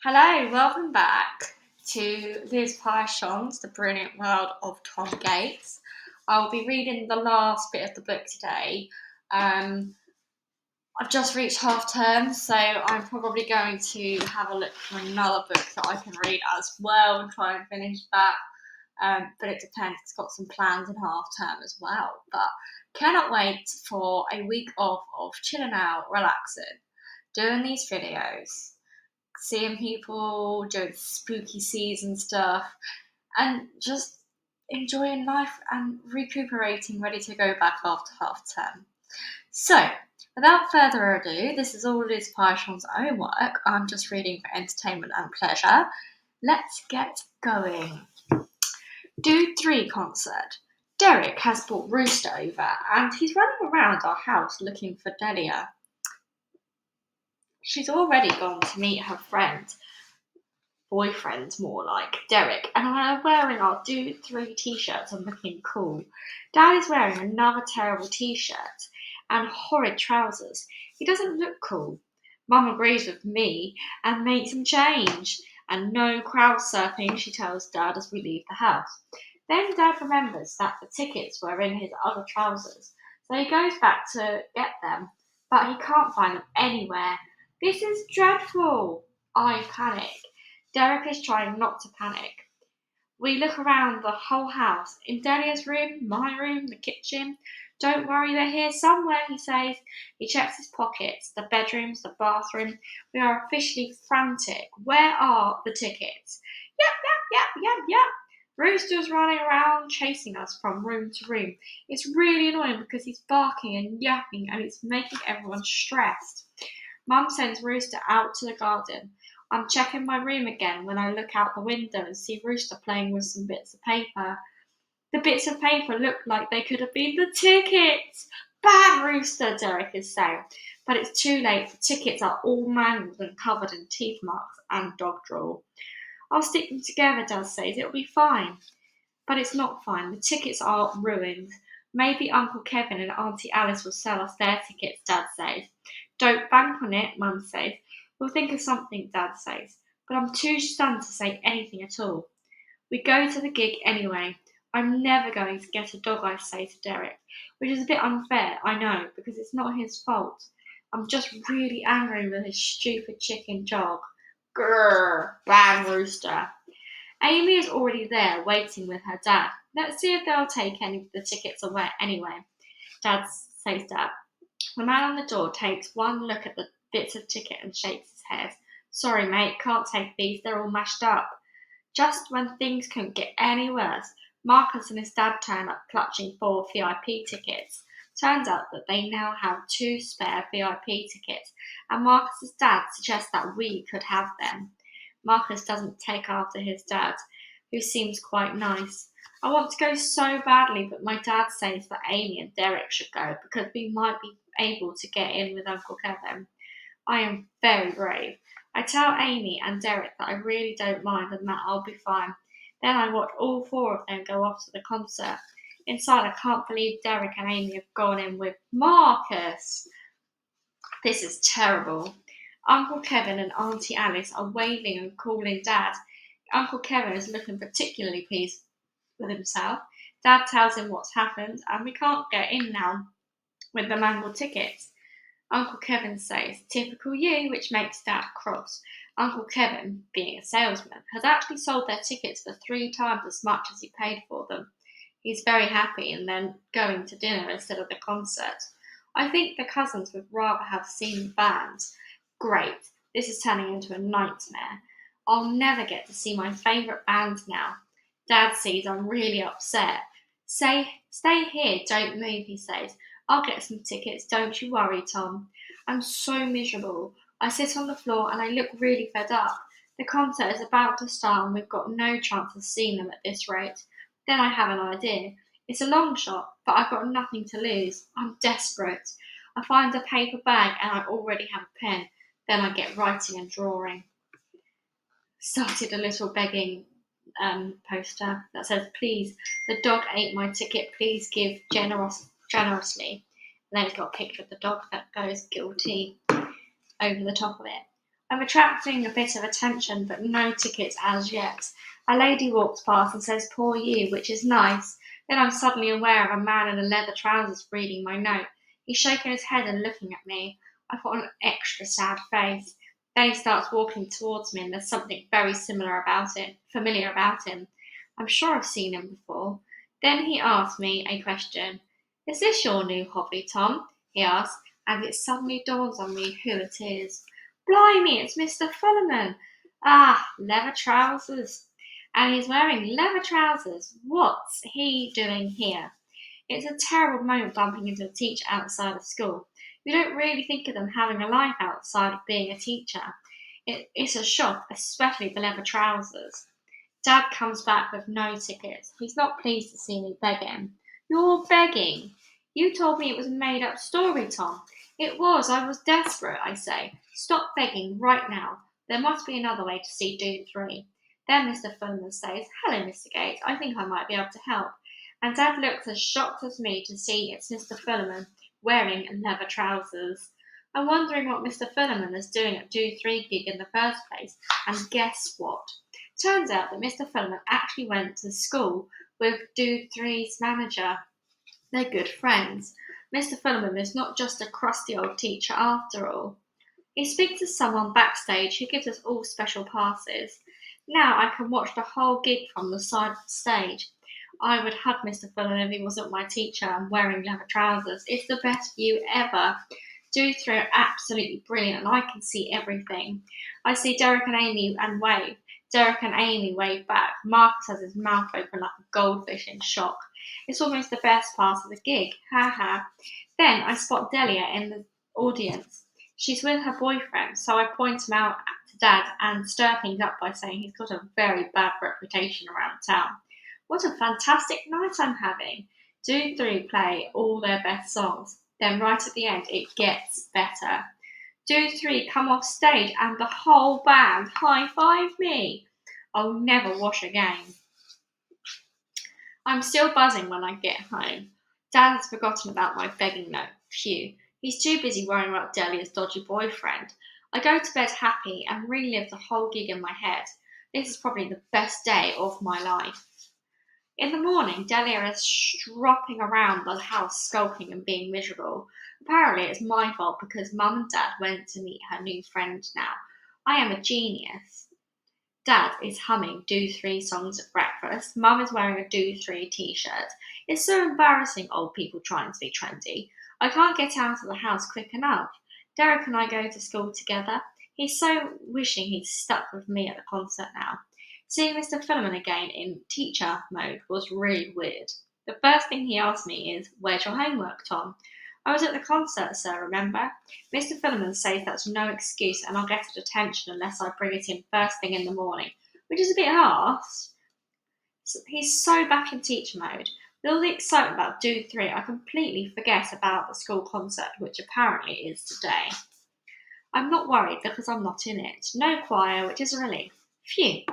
Hello, welcome back to Liz Pichon's The Brilliant World of Tom Gates. I'll be reading the last bit of the book today. I've just reached half term, so I'm probably going to have a look for another book that I can read as well and try and finish that. But it depends, it's got some plans in half term as well. But cannot wait for a week off of chilling out, relaxing, doing these videos, seeing people doing spooky season stuff, and just enjoying life and recuperating, ready to go back after half term. So, without further ado, this is all Liz Pichon's own work. I'm just reading for entertainment and pleasure. Let's get going. Dude 3 concert. Derek has brought Rooster over and he's running around our house looking for Delia. She's already gone to meet her boyfriend more like, Derek, and I'm wearing our Dude 3 t-shirts and looking cool. Dad is wearing another terrible t-shirt and horrid trousers. He doesn't look cool. Mum agrees with me and makes him change. And no crowd surfing, she tells Dad as we leave the house. Then Dad remembers that the tickets were in his other trousers, so he goes back to get them, but he can't find them anywhere. This is dreadful. I panic. Derek is trying not to panic. We look around the whole house. In Delia's room, my room, the kitchen. Don't worry, they're here somewhere, he says. He checks his pockets, the bedrooms, the bathroom. We are officially frantic. Where are the tickets? Yep. Rooster's running around chasing us from room to room. It's really annoying because he's barking and yapping and it's making everyone stressed. Mum sends Rooster out to the garden. I'm checking my room again when I look out the window and see Rooster playing with some bits of paper. The bits of paper look like they could have been the tickets. Bad Rooster, Derek is saying. But it's too late. The tickets are all mangled and covered in teeth marks and dog drool. I'll stick them together, Dad says. It'll be fine. But it's not fine. The tickets are ruined. Maybe Uncle Kevin and Auntie Alice will sell us their tickets, Dad says. Don't bank on it, Mum says. We'll think of something, Dad says. But I'm too stunned to say anything at all. We go to the gig anyway. I'm never going to get a dog, I say to Derek, which is a bit unfair, I know, because it's not his fault. I'm just really angry with his stupid chicken dog. Grrr, bang Rooster. Amy is already there, waiting with her dad. Let's see if they'll take any of the tickets away anyway, Dad says Dad. The man on the door takes one look at the bits of ticket and shakes his head. Sorry, mate, can't take these, they're all mashed up. Just when things couldn't get any worse, Marcus and his dad turn up clutching 4 VIP tickets. Turns out that they now have 2 spare VIP tickets, and Marcus's dad suggests that we could have them. Marcus doesn't take after his dad, who seems quite nice. I want to go so badly, but my dad says that Amy and Derek should go because we might be able to get in with Uncle Kevin. I am very brave. I tell Amy and Derek that I really don't mind and that I'll be fine. Then I watch all 4 of them go off to the concert. Inside, I can't believe Derek and Amy have gone in with Marcus. This is terrible. Uncle Kevin and Auntie Alice are waving and calling Dad. Uncle Kevin is looking particularly pleased with himself. Dad tells him what's happened and we can't get in now with the mangled tickets. Uncle Kevin says, typical you, which makes Dad cross. Uncle Kevin, being a salesman, has actually sold their tickets for 3 times as much as he paid for them. He's very happy and then going to dinner instead of the concert. I think the cousins would rather have seen the band. Great, this is turning into a nightmare. I'll never get to see my favourite band now. Dad sees I'm really upset. Stay here, don't move, he says. I'll get some tickets, don't you worry, Tom. I'm so miserable. I sit on the floor and I look really fed up. The concert is about to start and we've got no chance of seeing them at this rate. Then I have an idea. It's a long shot, but I've got nothing to lose. I'm desperate. I find a paper bag and I already have a pen. Then I get writing and drawing. Started a little begging poster that says, please, the dog ate my ticket, please give generously. And then it's got a picture of the dog that goes guilty over the top of it. I'm attracting a bit of attention, but no tickets as yet. A lady walks past and says, "Poor you," which is nice. Then I'm suddenly aware of a man in leather trousers reading my note. He's shaking his head and looking at me. I've got an extra sad face. Then he starts walking towards me, and there's something very familiar about him. I'm sure I've seen him before. Then he asks me a question. "Is this your new hobby, Tom?" he asks, and it suddenly dawns on me who it is. Blimey, it's Mr. Fullerman. Ah, leather trousers. And he's wearing leather trousers. What's he doing here? It's a terrible moment bumping into a teacher outside of school. You don't really think of them having a life outside of being a teacher. It's a shock, especially the leather trousers. Dad comes back with no tickets. He's not pleased to see me begging. "You're begging? You told me it was a made up story, Tom." "It was. I was desperate," I say. "Stop begging right now. There must be another way to see Dude 3. Then Mr. Fullerman says, "Hello, Mr. Gates. I think I might be able to help." And Dad looks as shocked as me to see it's Mr. Fullerman wearing leather trousers. I'm wondering what Mr. Fullerman is doing at Dude 3 gig in the first place. And guess what? Turns out that Mr. Fullerman actually went to school with Dude 3's manager. They're good friends. Mr. Fullerman is not just a crusty old teacher after all. He speaks to someone backstage who gives us all special passes. Now I can watch the whole gig from the side of the stage. I would hug Mr. Fullerman if he wasn't my teacher and wearing leather trousers. It's the best view ever. Dude 3 are absolutely brilliant, and I can see everything. I see Derek and Amy and wave. Derek and Amy wave back. Marcus has his mouth open like a goldfish in shock. It's almost the best part of the gig. Ha ha. Then I spot Delia in the audience. She's with her boyfriend, so I point him out to Dad and stir things up by saying he's got a very bad reputation around town. What a fantastic night I'm having. Dude 3 play all their best songs. Then right at the end, it gets better. Dude 3 come off stage and the whole band high-five me. I'll never wash again. I'm still buzzing when I get home. Dad has forgotten about my begging note. Phew. He's too busy worrying about Delia's dodgy boyfriend. I go to bed happy and relive the whole gig in my head. This is probably the best day of my life. In the morning, Delia is stropping around the house skulking and being miserable. Apparently it's my fault because Mum and Dad went to meet her new friend now. I am a genius. Dad is humming Do 3 songs at breakfast. Mum is wearing a Do 3 t-shirt. It's so embarrassing, old people trying to be trendy. I can't get out of the house quick enough. Derek and I go to school together. He's so wishing he'd stuck with me at the concert now. Seeing Mr. Fullerman again in teacher mode was really weird. The first thing he asked me is, "Where's your homework, Tom?" "I was at the concert, sir, remember?" Mr. Fullerman says that's no excuse and I'll get a detention unless I bring it in first thing in the morning, which is a bit harsh. He's so back in teacher mode. With all the excitement about Dude 3, I completely forget about the school concert, which apparently is today. I'm not worried because I'm not in it. No choir, which is a relief. Phew.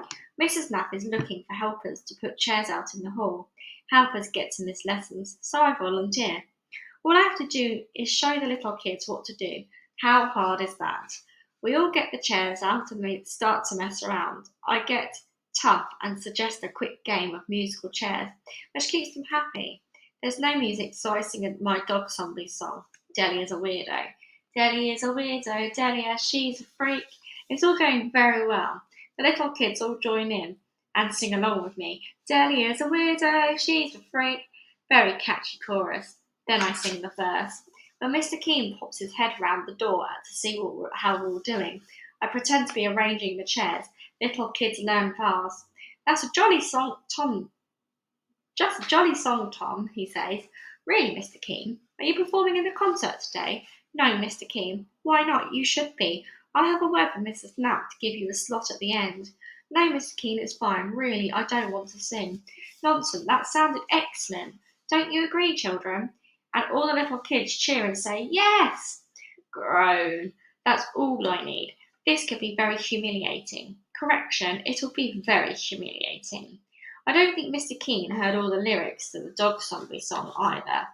Mrs. Knapp is looking for helpers to put chairs out in the hall. Helpers get to miss lessons, so I volunteer. All I have to do is show the little kids what to do. How hard is that? We all get the chairs out and we start to mess around. I get tough and suggest a quick game of musical chairs, which keeps them happy. There's no music, so I sing my dog zombie song. Delia's a weirdo. Delia's a weirdo, Delia, she's a freak. It's all going very well. The little kids all join in and sing along with me. Delia's a weirdo, she's a freak. Very catchy chorus. Then I sing the verse. When Mr. Keene pops his head round the door to see how we're all doing, I pretend to be arranging the chairs. Little kids learn fast. "That's a jolly song, Tom. Just a jolly song, Tom," he says. "Really, Mr. Keene? Are you performing in the concert today?" "No, Mr. Keene." "Why not? You should be. I'll have a word with Mrs. Knapp to give you a slot at the end." "No, Mr. Keene, it's fine. Really, I don't want to sing." "Nonsense, that sounded excellent. Don't you agree, children?" And all the little kids cheer and say, "Yes!" Groan. That's all I need. This could be very humiliating. Correction, it'll be very humiliating. I don't think Mr. Keene heard all the lyrics to the dog zombie song either.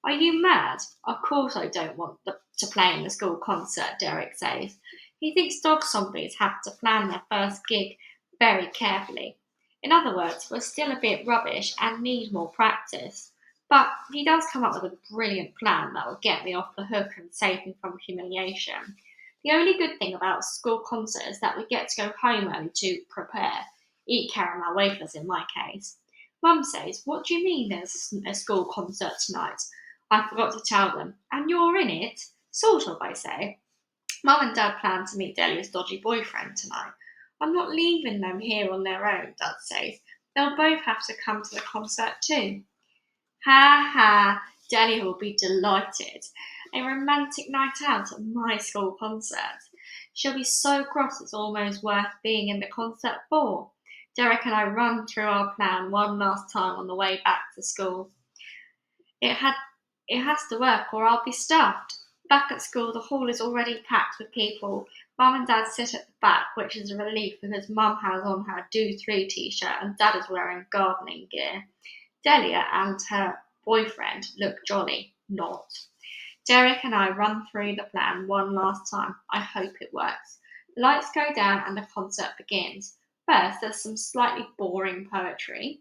"Are you mad?" "Of course I don't want to play in the school concert," Derek says. He thinks dog zombies have to plan their first gig very carefully. In other words, we're still a bit rubbish and need more practice. But he does come up with a brilliant plan that will get me off the hook and save me from humiliation. The only good thing about a school concert is that we get to go home early to prepare. Eat caramel wafers in my case. Mum says, "What do you mean there's a school concert tonight?" I forgot to tell them. "And you're in it?" "Sort of," I say. Mum and Dad plan to meet Delia's dodgy boyfriend tonight. "I'm not leaving them here on their own," Dad says. "They'll both have to come to the concert too." Ha ha, Delia will be delighted. A romantic night out at my school concert. She'll be so cross it's almost worth being in the concert for. Derek and I run through our plan one last time on the way back to school. It had it has to work or I'll be stuffed. Back at school the hall is already packed with people. Mum and Dad sit at the back, which is a relief because Mum has on her Do 3 t-shirt and Dad is wearing gardening gear. Delia and her boyfriend look jolly. Not. Derek and I run through the plan one last time. I hope it works. The lights go down and the concert begins. First, there's some slightly boring poetry.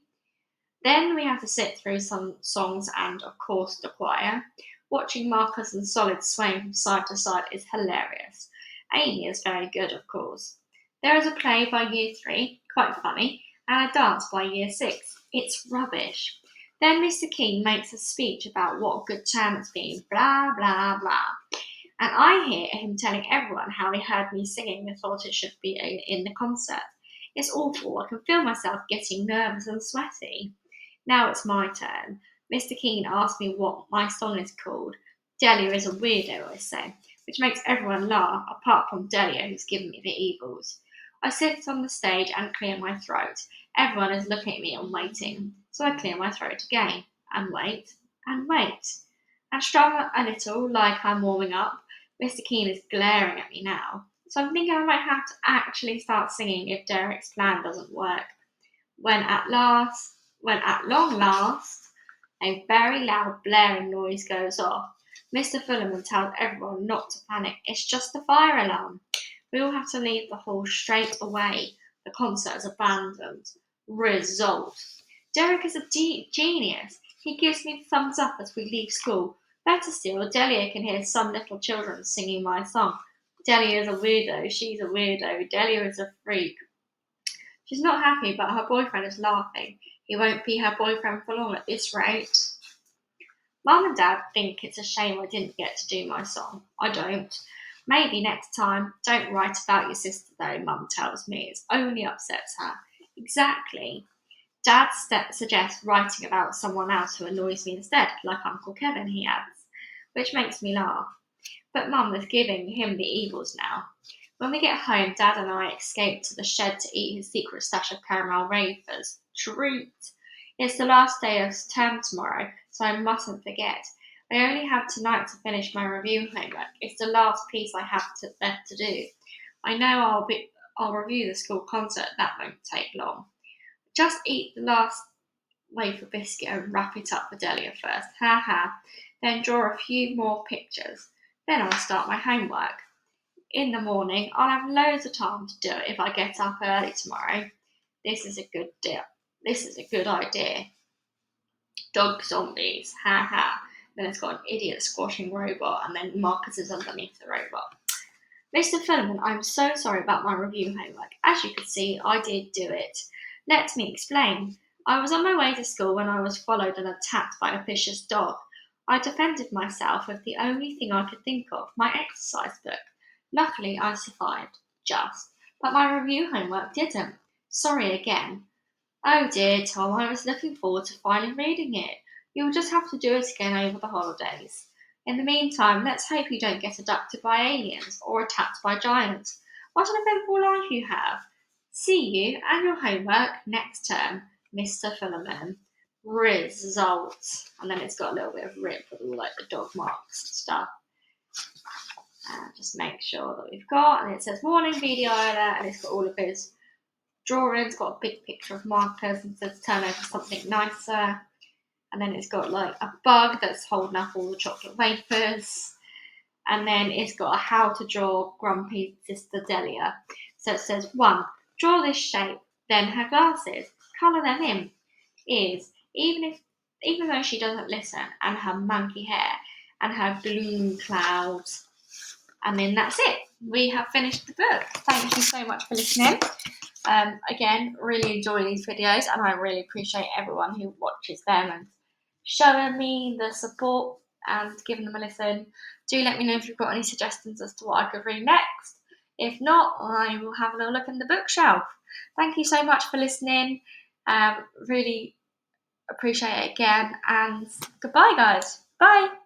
Then we have to sit through some songs and, of course, the choir. Watching Marcus and Solid swaying from side to side is hilarious. Amy is very good, of course. There is a play by Year 3, quite funny, and a dance by Year 6. It's rubbish. Then Mr. King makes a speech about what a good term it's been, blah, blah, blah. And I hear him telling everyone how he heard me singing and thought it should be in the concert. It's awful. I can feel myself getting nervous and sweaty. Now it's my turn. Mr. Keane asked me what my song is called. Delia is a weirdo, I say, which makes everyone laugh, apart from Delia, who's given me the evils. I sit on the stage and clear my throat. Everyone is looking at me and waiting, so I clear my throat again, and wait, and strum a little like I'm warming up. Mr. Keane is glaring at me now, so I'm thinking I might have to actually start singing if Derek's plan doesn't work. When at long last, a very loud blaring noise goes off. Mr. Fullerman tells everyone not to panic. It's just a fire alarm. We all have to leave the hall straight away. The concert is abandoned. Result. Derek is a genius. He gives me the thumbs up as we leave school. Better still, Delia can hear some little children singing my song. Delia is a weirdo. She's a weirdo. Delia is a freak. She's not happy, but her boyfriend is laughing. He won't be her boyfriend for long at this rate. Mum and Dad think it's a shame I didn't get to do my song. I don't. Maybe next time. Don't write about your sister though, Mum tells me. It only upsets her. Exactly. Dad suggests writing about someone else who annoys me instead, like Uncle Kevin, he adds, which makes me laugh. But Mum is giving him the evils now. When we get home, Dad and I escape to the shed to eat his secret stash of caramel wafers. Treat! It's the last day of term tomorrow, so I mustn't forget. I only have tonight to finish my review homework. It's the last piece I have left to do. I know I'll review the school concert. That won't take long. Just eat the last wafer biscuit and wrap it up for Delia first. Ha ha. Then draw a few more pictures. Then I'll start my homework. In the morning, I'll have loads of time to do it if I get up early tomorrow. This is a good deal. This is a good idea. Dog zombies. Ha ha. Then it's got an idiot squashing robot, and then Marcus is underneath the robot. Mr. Filament, I'm so sorry about my review homework. As you can see, I did do it. Let me explain. I was on my way to school when I was followed and attacked by a vicious dog. I defended myself with the only thing I could think of, my exercise book. Luckily, I survived, but my review homework didn't. Sorry again. Oh dear, Tom, I was looking forward to finally reading it. You'll just have to do it again over the holidays. In the meantime, let's hope you don't get abducted by aliens or attacked by giants. What an eventful life you have. See you and your homework next term, Mr. Philemon. Results. And then it's got a little bit of rip with all like the dog marks and stuff. Just make sure that we've got, and it says warning video alert, and it's got all of his drawings, got a big picture of Marcus, and says turn over something nicer, and then it's got like a bug that's holding up all the chocolate wafers, and then it's got a how to draw grumpy sister Delia. So it says 1. Draw this shape, then her glasses, colour them in. Ears, even though she doesn't listen, and her monkey hair, and her gloom clouds. And then that's it. We have finished the book. Thank you so much for listening. Again, really enjoy these videos, and I really appreciate everyone who watches them and showing me the support and giving them a listen. Do let me know if you've got any suggestions as to what I could read next. If not, I will have a little look in the bookshelf. Thank you so much for listening. Really appreciate it again, and goodbye, guys. Bye.